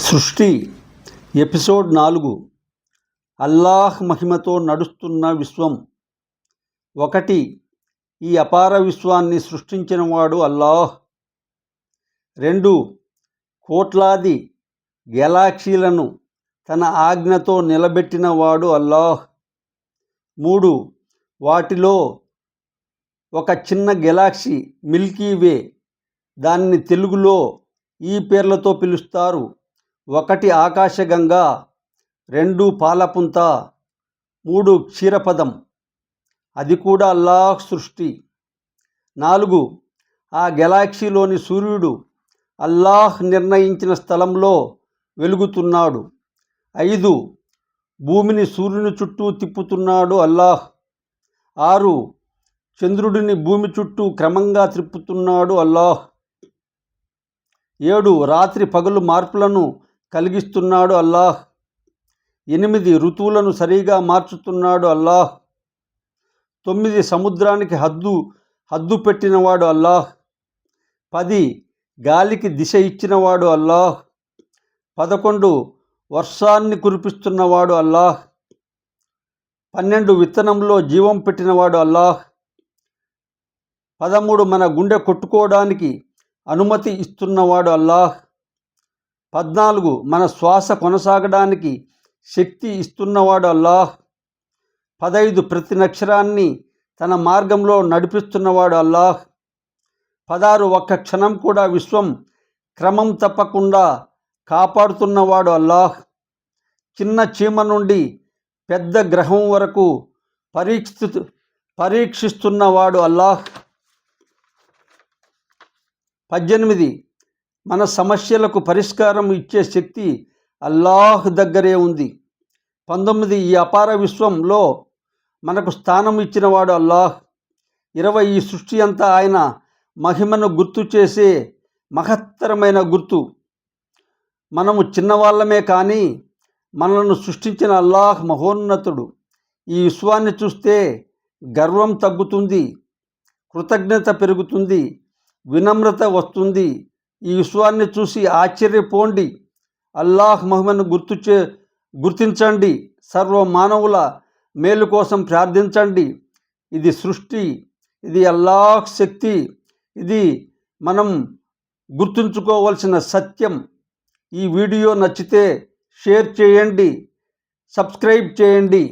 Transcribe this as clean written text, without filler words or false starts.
సృష్టి ఎపిసోడ్ 4 అల్లాహ్ మహిమతో నడుస్తున్న విశ్వం. 1. ఈ అపార విశ్వాన్ని సృష్టించినవాడు అల్లాహ్. 2. కోట్లాది గెలాక్సీలను తన ఆజ్ఞతో నిలబెట్టినవాడు అల్లాహ్. 3. వాటిలో ఒక చిన్న గెలాక్సీ మిల్కీ వే. దానిని తెలుగులో ఈ పేర్లతో పిలుస్తారు: 1 ఆకాశగంగా, 2 పాలపుంత, 3 క్షీరపదం. అది కూడా అల్లాహ్ సృష్టి. 4 ఆ గెలాక్సీలోని సూర్యుడు అల్లాహ్ నిర్ణయించిన స్థలంలో వెలుగుతున్నాడు. 5 భూమిని సూర్యుని చుట్టూ తిప్పుతున్నాడు అల్లాహ్. 6 చంద్రుడిని భూమి చుట్టూ క్రమంగా తిప్పుతున్నాడు అల్లాహ్. 7 రాత్రి పగలు మార్పులను కలిగిస్తున్నాడు అల్లాహ్. 8 ఋతువులను సరిగా మార్చుతున్నాడు అల్లాహ్. 9 సముద్రానికి హద్దు పెట్టినవాడు అల్లాహ్. 10 గాలికి దిశ ఇచ్చినవాడు అల్లాహ్. 11 వర్షాన్ని కురిపిస్తున్నవాడు అల్లాహ్. 12 విత్తనంలో జీవం పెట్టినవాడు అల్లాహ్. 13 మన గుండె కొట్టుకోవడానికి అనుమతి ఇస్తున్నవాడు అల్లాహ్. 14 మన శ్వాస కొనసాగడానికి శక్తి ఇస్తున్నవాడు అల్లాహ్. 15 ప్రతి నక్షరాన్ని తన మార్గంలో నడిపిస్తున్నవాడు అల్లాహ్. 16 ఒక్క క్షణం కూడా విశ్వం క్రమం తప్పకుండా కాపాడుతున్నవాడు అల్లాహ్. చిన్న చీమ నుండి పెద్ద గ్రహం వరకు పరీక్షిస్తున్నవాడు అల్లాహ్. 18 మన సమస్యలకు పరిష్కారం ఇచ్చే శక్తి అల్లాహ్ దగ్గరే ఉంది. 19 ఈ అపార విశ్వంలో మనకు స్థానం ఇచ్చినవాడు అల్లాహ్. 20 ఈ సృష్టి అంతా ఆయన మహిమను గుర్తు చేసే మహత్తరమైన గుర్తు. మనము చిన్నవాళ్ళమే కానీ మనలను సృష్టించిన అల్లాహ్ మహోన్నతుడు. ఈ విశ్వాన్ని చూస్తే గర్వం తగ్గుతుంది, కృతజ్ఞత పెరుగుతుంది, వినమ్రత వస్తుంది. ఈ విశ్వాన్ని చూసి ఆశ్చర్యపోండి, అల్లాహ్ మహిమను గుర్తించండి, సర్వ మానవుల మేలు కోసం ప్రార్థించండి. ఇది సృష్టి, ఇది అల్లాహ్ శక్తి, ఇది మనం గుర్తుంచుకోవలసిన సత్యం. ఈ వీడియో నచ్చితే షేర్ చేయండి, సబ్స్క్రైబ్ చేయండి.